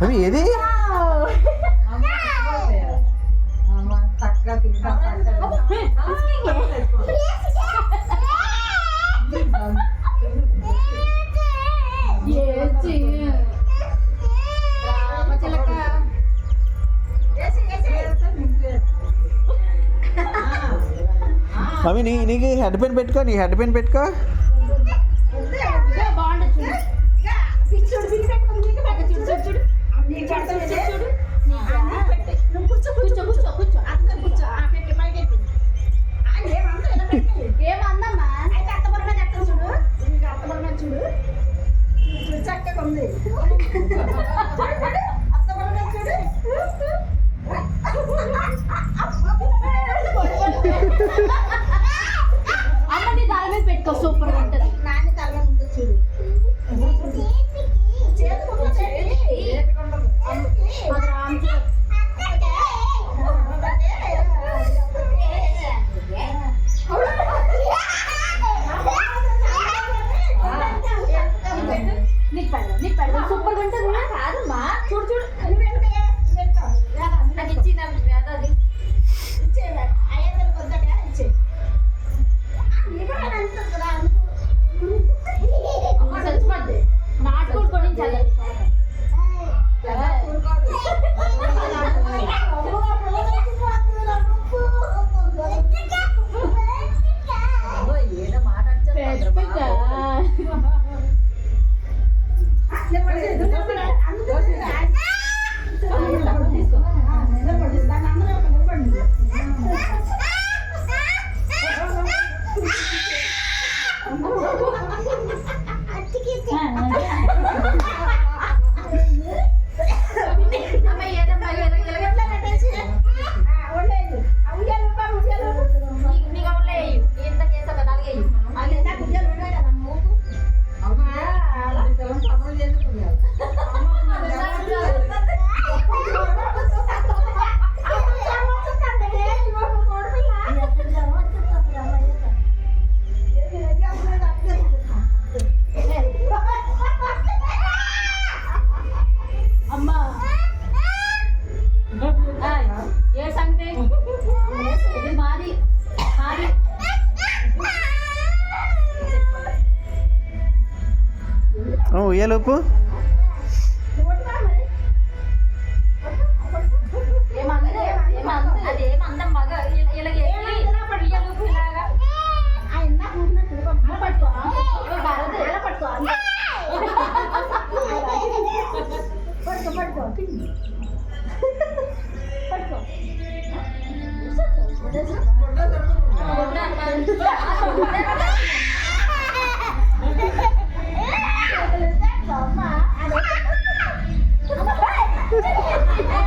అవి ఏది అవి నీకు హెడ్ పెన్ పెట్టుకో, నీ హెడ్ పెన్ పెట్టుకో. అమ్మని తల మీద పెట్టుకో, సూపర్ ఉంటుంది. నాన్న తల మీద ఉంటుంది చూడు. నీకు పెడదు సూపర్ ఉంటుంది కాదమ్మా. చూడు చూడు నాకు ఇచ్చిన అది చచ్చిపోద్ది. నాటుకోడు కొనించాలి. ఉయ్యలోపు